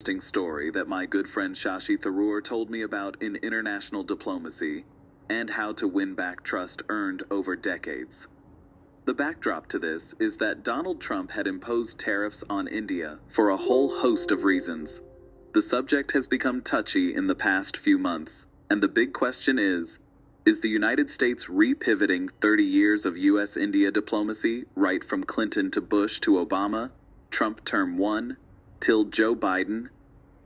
interesting story that my good friend Shashi Tharoor told me about in international diplomacy and how to win back trust earned over decades. The backdrop to this is that Donald Trump had imposed tariffs on India for a whole host of reasons. The subject has become touchy in the past few months, and the big question is the United States repivoting 30 years of US-India diplomacy, right from Clinton to Bush to Obama, Trump term 1, till Joe Biden?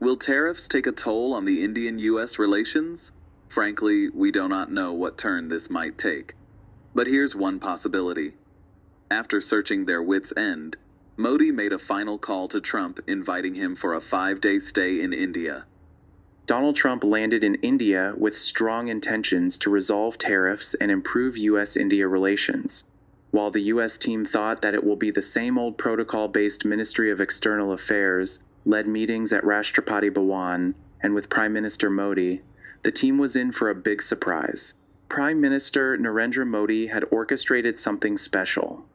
Will tariffs take a toll on the Indian-US relations? Frankly, we do not know what turn this might take. But here's one possibility. After searching their wits' end, Modi made a final call to Trump inviting him for a 5-day stay in India. Donald Trump landed in India with strong intentions to resolve tariffs and improve US-India relations. While the US team thought that it will be the same old protocol-based Ministry of External Affairs, led meetings at Rashtrapati Bhawan, and with Prime Minister Modi, the team was in for a big surprise. Prime Minister Narendra Modi had orchestrated something special.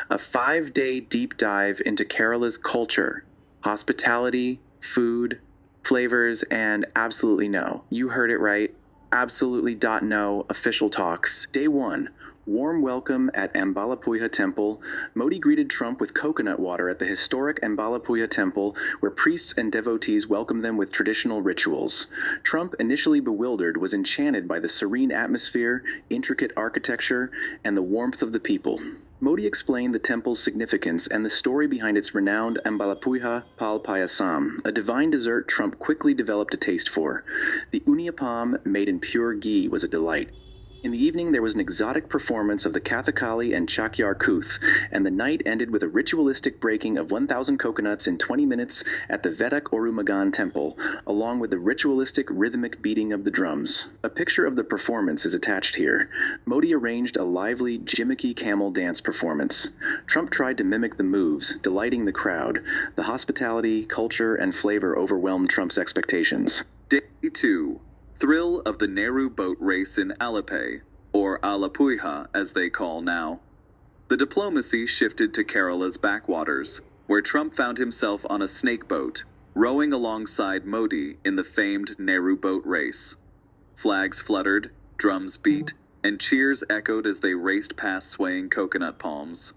A 5-day deep dive into Kerala's culture, hospitality, food, flavors, and absolutely no. You heard it right. Absolutely no official talks. Day 1. Warm welcome at Ambalapuyha Temple. Modi greeted Trump with coconut water at the historic Ambalapuyha Temple, where priests and devotees welcomed them with traditional rituals. Trump, initially bewildered, was enchanted by the serene atmosphere, intricate architecture, and the warmth of the people. Modi explained the temple's significance and the story behind its renowned Ambalapuyha Pal Payasam, a divine dessert Trump quickly developed a taste for. The Uniapam, made in pure ghee, was a delight. In the evening, there was an exotic performance of the Kathakali and Chakyar Kuth, and the night ended with a ritualistic breaking of 1,000 coconuts in 20 minutes at the Vedak Orumagan temple, along with the ritualistic rhythmic beating of the drums. A picture of the performance is attached here. Modi arranged a lively, gimmicky camel dance performance. Trump tried to mimic the moves, delighting the crowd. The hospitality, culture, and flavor overwhelmed Trump's expectations. Day 2. Thrill of the Nehru boat race in Alappuzha, or Alapuyha as they call now. The diplomacy shifted to Kerala's backwaters, where Trump found himself on a snake boat, rowing alongside Modi in the famed Nehru boat race. Flags fluttered, drums beat, and cheers echoed as they raced past swaying coconut palms.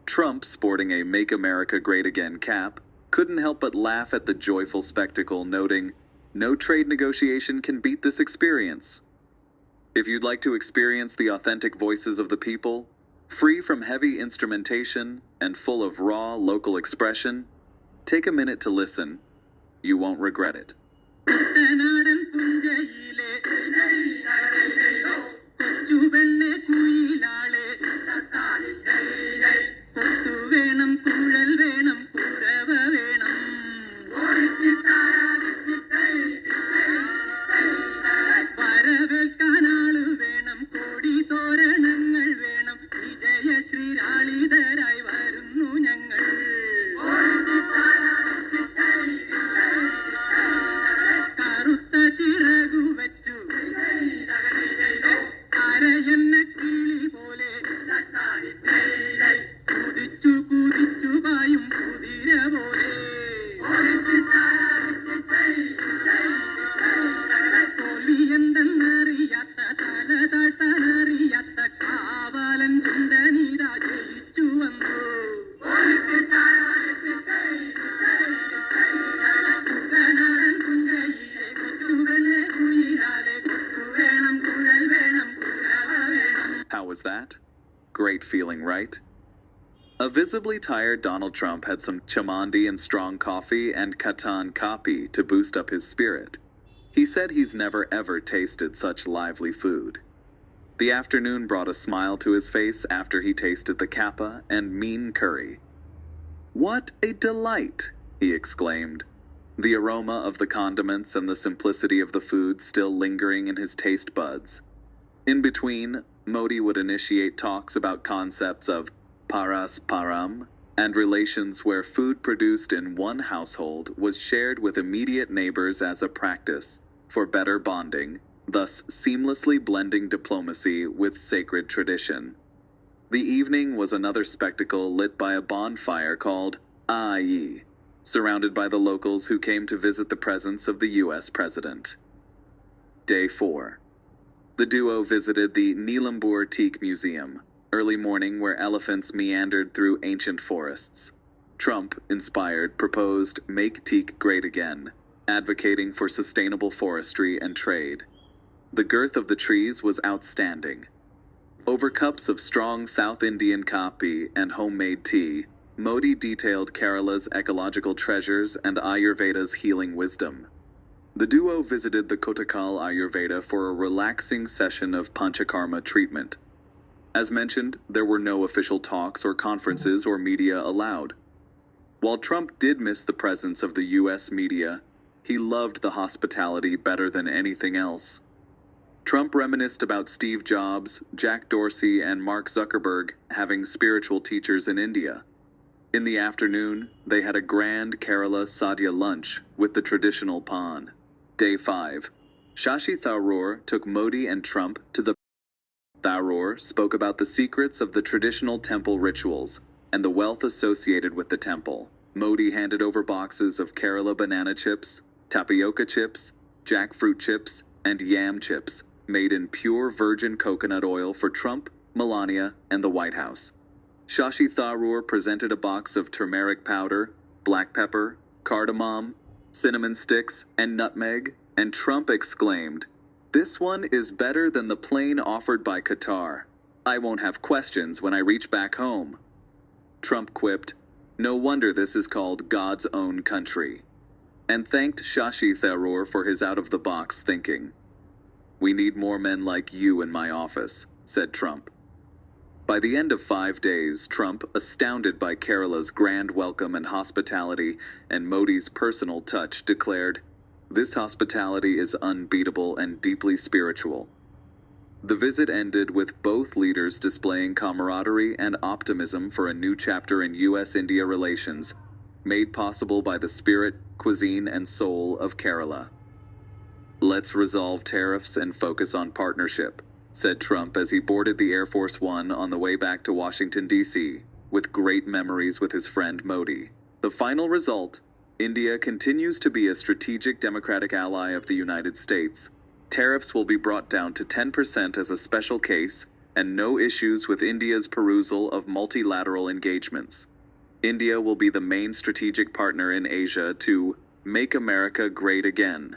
Trump, sporting a Make America Great Again cap, couldn't help but laugh at the joyful spectacle, noting, "No trade negotiation can beat this experience." If you'd like to experience the authentic voices of the people, free from heavy instrumentation and full of raw local expression, take a minute to listen. You won't regret it. How was that? Great feeling, right? A visibly tired Donald Trump had some chamandi and strong coffee and katan kapi to boost up his spirit. He said he's never ever tasted such lively food. The afternoon brought a smile to his face after he tasted the kappa and mean curry. "What a delight!" he exclaimed, the aroma of the condiments and the simplicity of the food still lingering in his taste buds. In between, Modi would initiate talks about concepts of parasparam and relations where food produced in one household was shared with immediate neighbors as a practice for better bonding, thus seamlessly blending diplomacy with sacred tradition. The evening was another spectacle lit by a bonfire called Ayi, surrounded by the locals who came to visit the presence of the U.S. President. Day 4. The duo visited the Nelkboys Teak Museum, early morning where elephants meandered through ancient forests. Trump, inspired, proposed "Make Teak Great Again," advocating for sustainable forestry and trade. The girth of the trees was outstanding. Over cups of strong South Indian coffee and homemade tea, Modi detailed Kerala's ecological treasures and Ayurveda's healing wisdom. The duo visited the Kottakkal Ayurveda for a relaxing session of Panchakarma treatment. As mentioned, there were no official talks or conferences or media allowed. While Trump did miss the presence of the U.S. media, he loved the hospitality better than anything else. Trump reminisced about Steve Jobs, Jack Dorsey, and Mark Zuckerberg having spiritual teachers in India. In the afternoon, they had a grand Kerala Sadhya lunch with the traditional pan. Day 5. Shashi Tharoor took Modi and Trump to the Tharoor spoke about the secrets of the traditional temple rituals and the wealth associated with the temple. Modi handed over boxes of Kerala banana chips, tapioca chips, jackfruit chips, and yam chips made in pure virgin coconut oil for Trump, Melania, and the White House. Shashi Tharoor presented a box of turmeric powder, black pepper, cardamom, cinnamon sticks, and nutmeg, and Trump exclaimed, "This one is better than the plain offered by Qatar. I won't have questions when I reach back home." Trump quipped, "No wonder this is called God's own country," and thanked Shashi Tharoor for his out-of-the-box thinking. "We need more men like you in my office," said Trump. By the end of 5 days, Trump, astounded by Kerala's grand welcome and hospitality and Modi's personal touch, declared, "This hospitality is unbeatable and deeply spiritual." The visit ended with both leaders displaying camaraderie and optimism for a new chapter in U.S.-India relations, made possible by the spirit, cuisine, and soul of Kerala. "Let's resolve tariffs and focus on partnership," said Trump as he boarded the Air Force One on the way back to Washington, D.C., with great memories with his friend Modi. The final result: India continues to be a strategic democratic ally of the United States. Tariffs will be brought down to 10% as a special case, and no issues with India's perusal of multilateral engagements. India will be the main strategic partner in Asia to "make America great again."